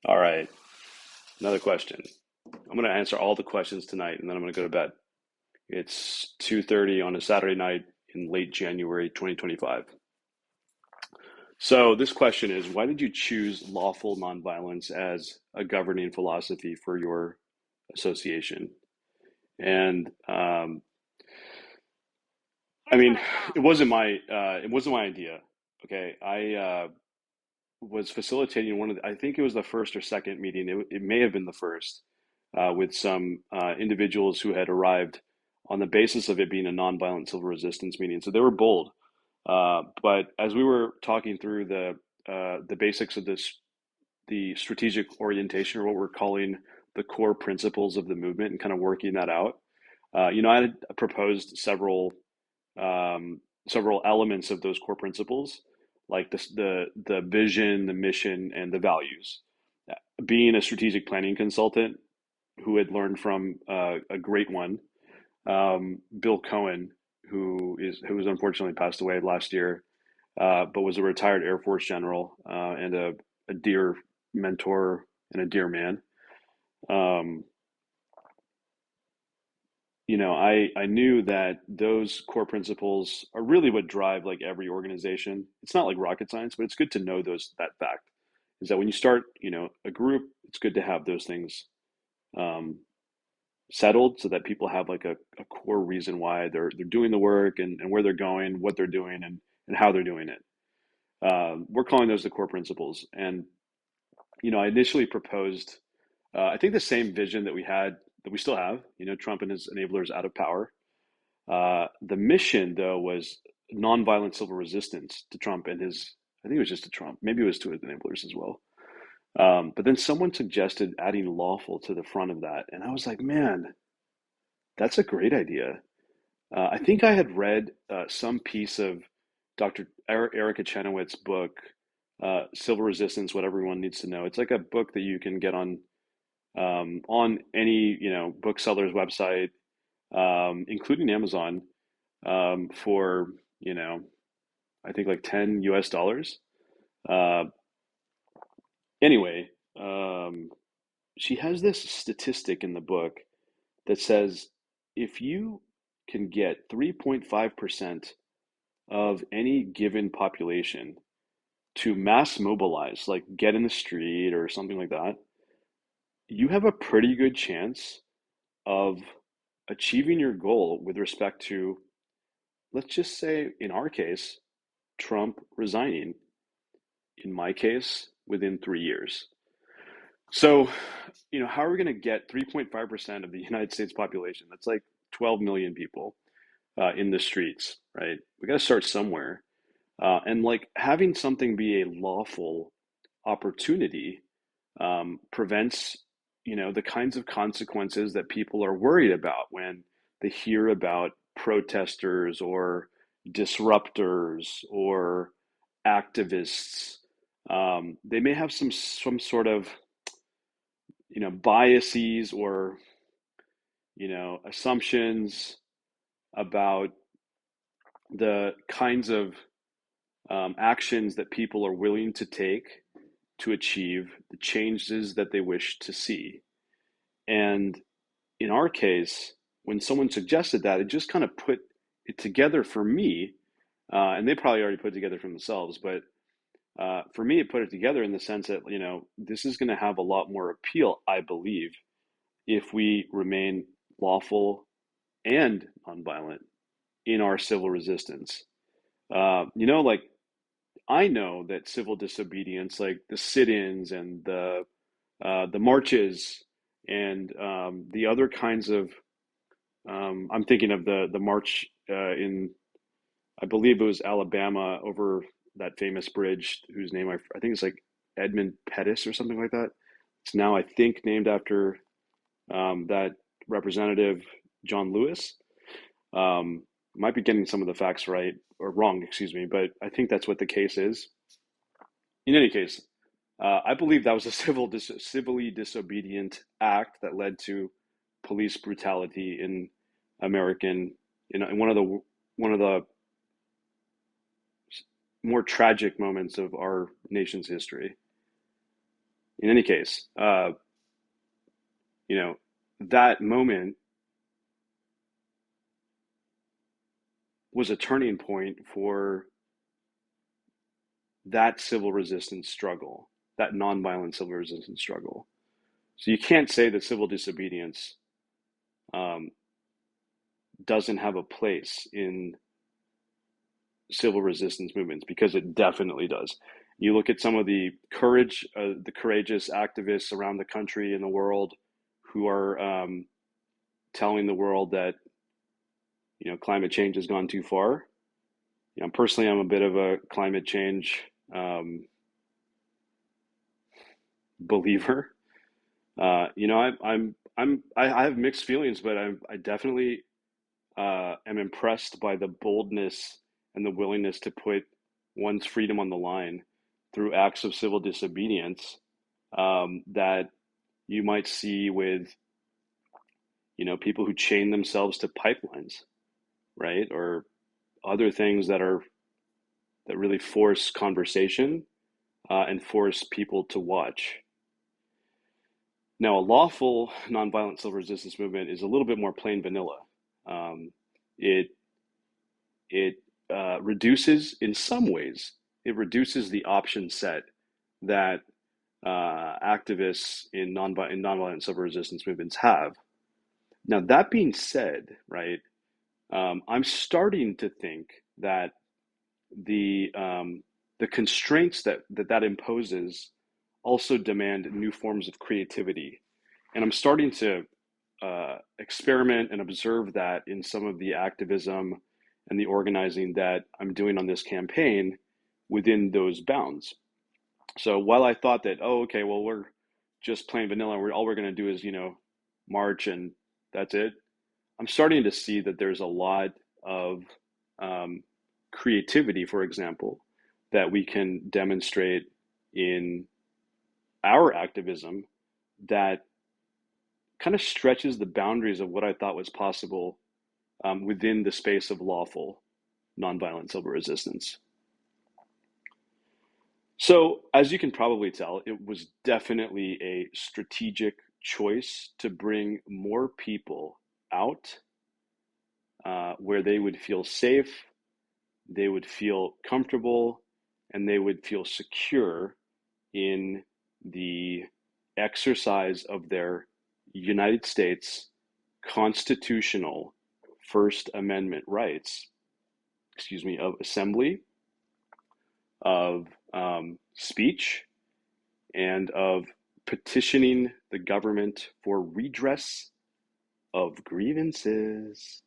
All right, another question. I'm going to answer all the questions tonight and then I'm going to go to bed. It's 2:30 on a Saturday night in late January 2025. So this question is, why did you choose lawful nonviolence as a governing philosophy for your association? And I mean, it wasn't my idea. Okay, I was facilitating I think it was the first or second meeting. It may have been the first, with some individuals who had arrived on the basis of it being a nonviolent civil resistance meeting. So they were bold. But as we were talking through the basics of the strategic orientation, or what we're calling the core principles of the movement, and kind of working that out, I had proposed several elements of those core principles, like the vision, the mission, and the values. Being a strategic planning consultant who had learned from a great one, Bill Cohen, who was unfortunately passed away last year, but was a retired Air Force general, and a dear mentor and a dear man. Um, I knew that those core principles are really what drive like every organization. It's not like rocket science, but it's good to know that fact is that when you start, a group, it's good to have those things um, settled so that people have like a core reason why they're doing the work, and where they're going, what they're doing, and how they're doing it. We're calling those the core principles. And, I initially proposed, I think the same vision that we still have, Trump and his enablers out of power. The mission, though, was nonviolent civil resistance to Trump and I think it was just to Trump. Maybe it was to his enablers as well. But then someone suggested adding lawful to the front of that. And I was like, man, that's a great idea. I think I had read some piece of Dr. Erica Chenoweth's book, Civil Resistance, What Everyone Needs to Know. It's like a book that you can get on any, bookseller's website, including Amazon, for, you know, I think like 10 US dollars. Uh, anyway, she has this statistic in the book that says if you can get 3.5% of any given population to mass mobilize, like get in the street or something like that, you have a pretty good chance of achieving your goal with respect to, let's just say, in our case, Trump resigning, in my case, within 3 years. So, how are we going to get 3.5% of the United States population? That's like 12 million people in the streets, right? We got to start somewhere. And like having something be a lawful opportunity prevents, the kinds of consequences that people are worried about when they hear about protesters or disruptors or activists. They may have some sort of, biases or, assumptions about the kinds of actions that people are willing to take to achieve the changes that they wish to see. And in our case, when someone suggested that, it just kind of put it together for me, and they probably already put it together for themselves, but for me, it put it together in the sense that, this is going to have a lot more appeal, I believe, if we remain lawful and nonviolent in our civil resistance. Like I know that civil disobedience, like the sit-ins and the marches and the other kinds of, I'm thinking of the march in, I believe it was Alabama, over that famous bridge whose name I think it's like Edmund Pettus or something like that. It's now I think named after that representative John Lewis. Um, might be getting some of the facts right or wrong, excuse me, but I think that's what the case is. In any case, I believe that was a civilly disobedient act that led to police brutality in American, in one of the more tragic moments of our nation's history. In any case, you know, that moment was a turning point for that civil resistance struggle, that nonviolent civil resistance struggle. So you can't say that civil disobedience um, doesn't have a place in civil resistance movements because it definitely does. You look at some of the courageous activists around the country and the world who are telling the world that climate change has gone too far. Personally, I'm a bit of a climate change um, believer. I have mixed feelings, but I definitely am impressed by the boldness and the willingness to put one's freedom on the line through acts of civil disobedience that you might see with, people who chain themselves to pipelines, right? Or other things that really force conversation and force people to watch. Now, a lawful nonviolent civil resistance movement is a little bit more plain vanilla. Um, it it reduces, in some ways, it reduces the option set that activists in nonviolent civil resistance movements have. Now, that being said, right, I'm starting to think that the constraints that imposes also demand new forms of creativity, and I'm starting to experiment and observe that in some of the activism and the organizing that I'm doing on this campaign within those bounds. So while I thought that, oh, okay, well, we're just plain vanilla, all we're going to do is, march and that's it. I'm starting to see that there's a lot of um, creativity, for example, that we can demonstrate in our activism that kind of stretches the boundaries of what I thought was possible within the space of lawful nonviolent civil resistance. So, as you can probably tell, it was definitely a strategic choice to bring more people out where they would feel safe, they would feel comfortable, and they would feel secure in the exercise of their United States constitutional First Amendment rights, of assembly, of speech, and of petitioning the government for redress of grievances.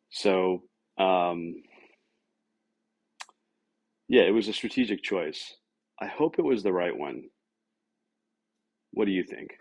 So, um, yeah, it was a strategic choice. I hope it was the right one. What do you think?